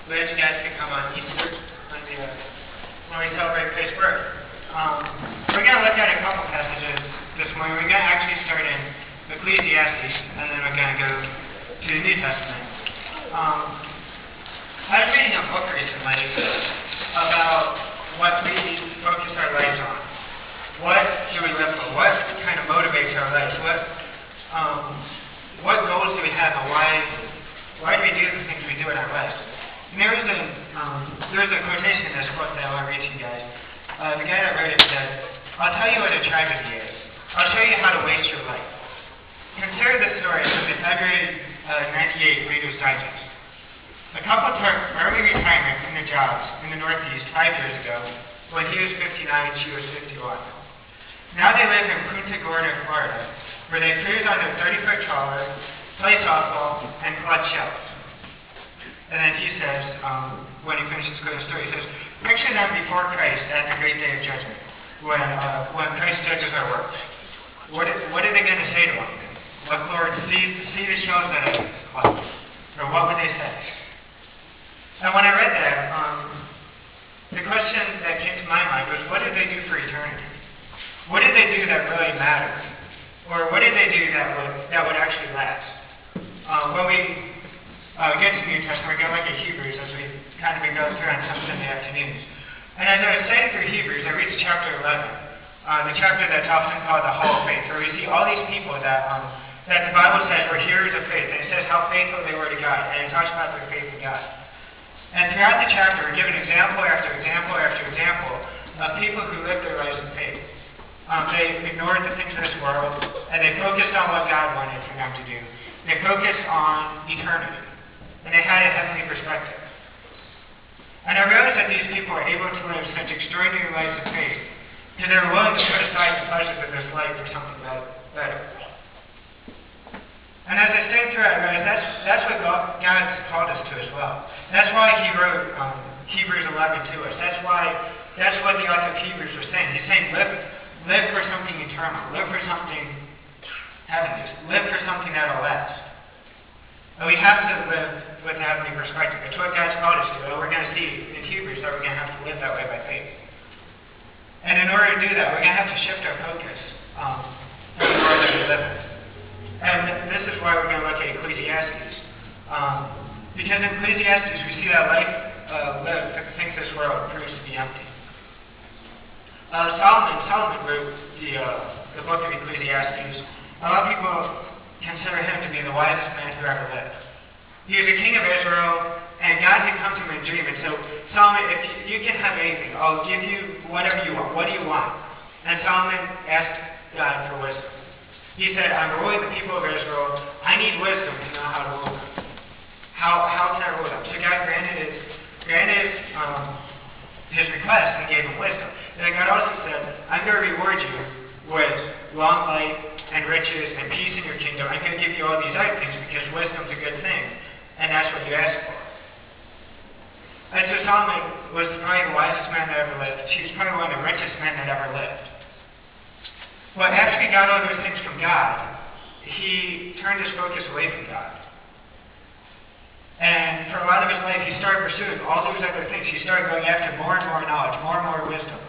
glad you guys could come on Easter when we celebrate Christ's birth. We're going to look at a couple passages this morning. We're going to actually start in Ecclesiastes, and then we're going to go to the New Testament. I was reading a book recently about what we focus our lives on. What do we live for? What kind of motivates our lives? What goals do we have, and why do we do the things we do in our lives? And there was a quotation in this book that I want to read to you guys. The guy that wrote it said, "I'll tell you what a tragedy is. I'll show you how to waste your life." Consider this story from the February 98 Reader's Digest. A couple took early retirement from their jobs in the Northeast 5 years ago when he was 59 and she was 51. Now they live in Punta Gorda, Florida, where they cruise on their 30-foot trawler, play softball, and collect shells. And then he says, when he finishes the story, he says, "Picture them before Christ at the great day of judgment, when Christ judges our works. What are they going to say to him? Look, Lord, see the shells that I collect." Or what would they say? And when I read that, the question that came to my mind was, what did they do for eternity? What did they do that really mattered? Or what did they do that would actually last? When we get to the New Testament, we're going to look at Hebrews as we kind of been going through on some Sunday afternoons. And as I was studying through Hebrews, I reached chapter 11, the chapter that's often called the Hall of Faith, where we see all these people that the Bible says were hearers of faith. And it says how faithful they were to God, and it talks about their faith in God. And throughout the chapter, we're given example after example after example of people who lived their lives in faith. They ignored the things of this world, and they focused on what God wanted for them to do. They focused on eternity, and they had a heavenly perspective. And I realized that these people were able to live such extraordinary lives of faith because they were willing to put aside the pleasures of this life for something better. And as I studied through it, I realized that's what God's called us to as well. That's why He wrote Hebrews 11 to us. That's what the author of Hebrews was saying. He's saying, live for something eternal. Live for something heavenly. Live for something that will last. And we have to live with a heavenly perspective. It's what God's called us to. And we're going to see in Hebrews that we're going to have to live that way by faith. And in order to do that, we're going to have to shift our focus from the world that we live in. And this is why we're going to look at Ecclesiastes. Because in Ecclesiastes, we see that life lived that thinks this world proves to be empty. Solomon wrote the book of Ecclesiastes. A lot of people consider him to be the wisest man who ever lived. He was a king of Israel, and God had come to him in a dream and said, "Solomon, if you can have anything, I'll give you whatever you want. What do you want?" And Solomon asked God for wisdom. He said, "I'm ruling the people of Israel. I need wisdom to know how to rule them. How can I rule them?" So God granted his request and gave him wisdom. And then God also said, "I'm going to reward you with long life and riches and peace in your kingdom. I'm going to give you all these other things because wisdom's a good thing, and that's what you asked for." And so Solomon was probably the wisest man that ever lived. He was probably one of the richest men that ever lived. But after he got all those things from God, he turned his focus away from God. And for a lot of his life, he started pursuing all those other things. He started going after more and more knowledge, more and more wisdom,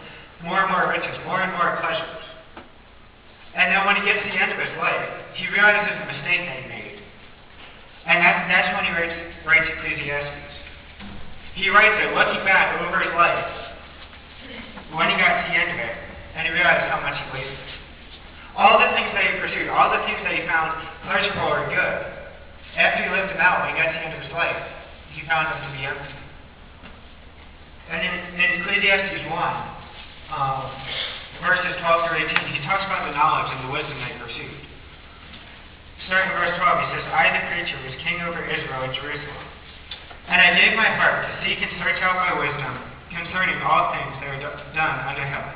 more and more riches, more and more pleasures. And then when he gets to the end of his life, he realizes the mistake that he made. And that's when he writes Ecclesiastes. He writes it looking back over his life, when he got to the end of it, and he realized how much he wasted. All the things that he pursued, all the things that he found pleasurable or good, after he lived them out, when he got to the end of his life, he found them to be empty. And in Ecclesiastes 1, verses 12 through 18, he talks about the knowledge and the wisdom that he pursued. Starting in verse 12, he says, "I, the creature, was king over Israel and Jerusalem. And I gave my heart to seek and search out my wisdom concerning all things that are done under heaven.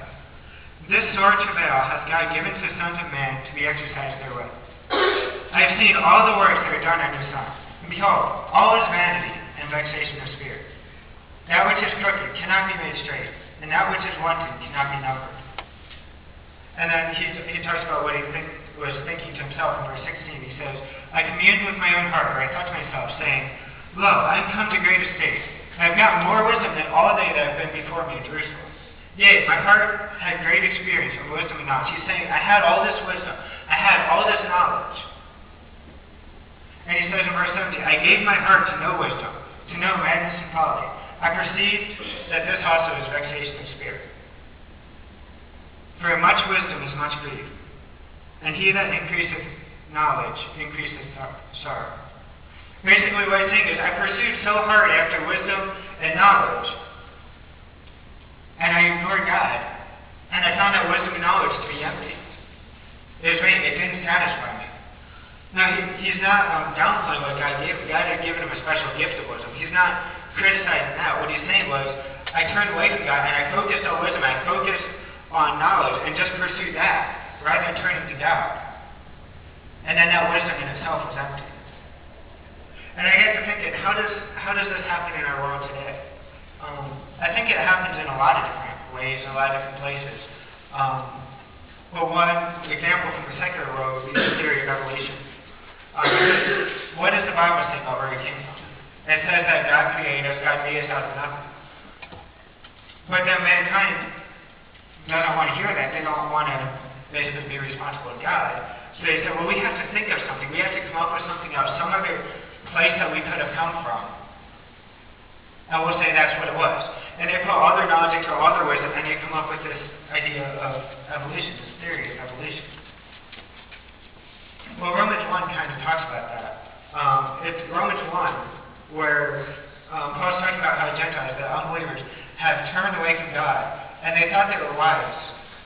This sore travail hath God given to sons of men to be exercised therewith. I have seen all the works that are done under the sun. And behold, all is vanity and vexation of spirit. That which is crooked cannot be made straight, and that which is wanting cannot be numbered." And then he talks about what he was thinking to himself in verse 16. He says, "I communed with my own heart, or I thought to myself, saying, Lo, I am come to great estate. I got more wisdom than all they that have been before me in Jerusalem. Yea, my heart had great experience of wisdom and knowledge. He's saying, I had all this wisdom. I had all this knowledge. And he says in verse 17, I gave my heart to know wisdom, to know madness and folly. I perceived that this also is vexation of spirit. For much wisdom is much grief, and he that increaseth knowledge increaseth sorrow. Basically what he's saying is, I pursued so hard after wisdom and knowledge, and I ignored God, and I found that wisdom and knowledge to be empty. It didn't satisfy me. Now, he's not downplaying what God gave him. God had given him a special gift of wisdom. He's not criticizing that. What he's saying was, I turned away from God, and I focused on wisdom, I focused on knowledge, and just pursued that, rather than turning to God. And then that wisdom in itself was empty. And I get to thinking, how does this happen in our world today? I think it happens in a lot of different ways, in a lot of different places. Well, one example from the secular world would be the theory of evolution. What does the Bible say about where we came from? It says that God created us, God made us out of nothing. But then mankind doesn't want to hear that. They don't want to basically be responsible to God. So they say, well, we have to think of something. We have to come up with something else, some other place that we could have come from. And we'll say that's what it was. And they put all their knowledge into all their wisdom, and they come up with this idea of evolution, this theory of evolution. Well, Romans 1 kind of talks about that. It's Romans 1, where Paul's talking about how Gentiles, the unbelievers, have turned away from God, and they thought they were wise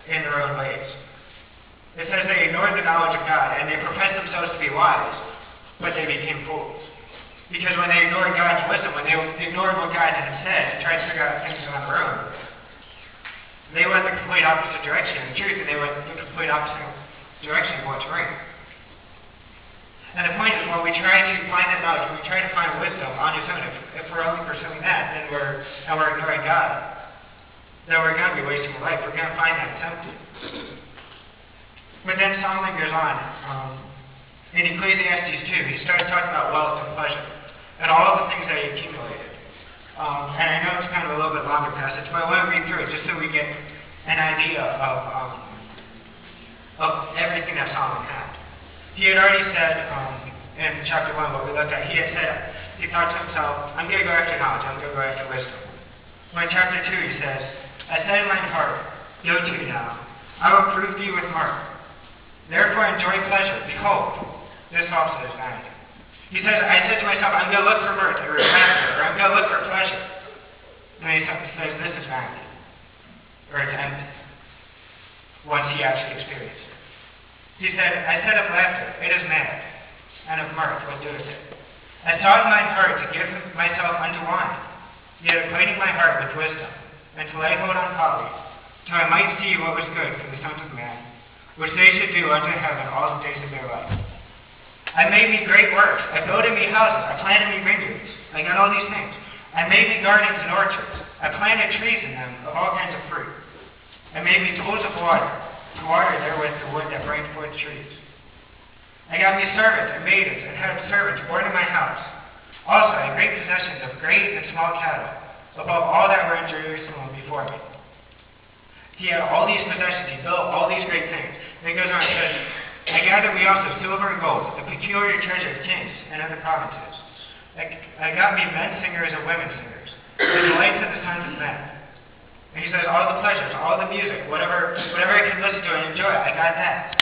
in their own ways. It says they ignored the knowledge of God, and they professed themselves to be wise, but they became fools. Because when they ignored God's wisdom, when they ignored what God had said and tried to figure out things on their own, they went the complete opposite direction in truth, and they went the complete opposite direction of what's right. And the point is, when we try to find that knowledge, when we try to find wisdom on its own, if we're only pursuing that, then we're ignoring God, then we're going to be wasting our life. We're going to find that it's empty. But then Solomon goes on. In Ecclesiastes 2, he starts talking about wealth and pleasure, and all the things that he accumulated. And I know it's kind of a little bit longer passage, but I want to read through it just so we get an idea of everything that Solomon had. He had already said in chapter 1, what we looked at, he thought to himself, I'm going to go after knowledge, I'm going to go after wisdom. Well, in chapter 2, he says, I said in my heart, go to now, I will prove thee with mirth. Therefore enjoy pleasure. Behold, this also is vanity. He says, I said to myself, I'm going to look for mirth, or laughter, or I'm going to look for pleasure. And he says, this is vanity. Or it's empty. Once he actually experienced it. He said, I said of laughter, it is mad, and of mirth, what doeth it? I thought in mine heart to give myself unto wine, yet acquainting my heart with wisdom, and to lay hold on folly, till I might see what was good for the sons of man, which they should do unto heaven all the days of their life. I made me great works. I builded me houses. I planted me vineyards. I got all these things. I made me gardens and orchards. I planted trees in them of all kinds of fruit. I made me pools of water, to water therewith the wood that bringeth forth trees. I got me servants and maidens, and had servants born in my house. Also I had great possessions of great and small cattle, above all that were in Jerusalem before me. He had all these possessions. He built all these great things. And he goes on and says, I gathered me also silver and gold, the peculiar treasure of kings and other provinces. I got me men singers and women singers, the delights of the sons of men. And he says, all the pleasures, all the music, whatever I can listen to and enjoy, I got that.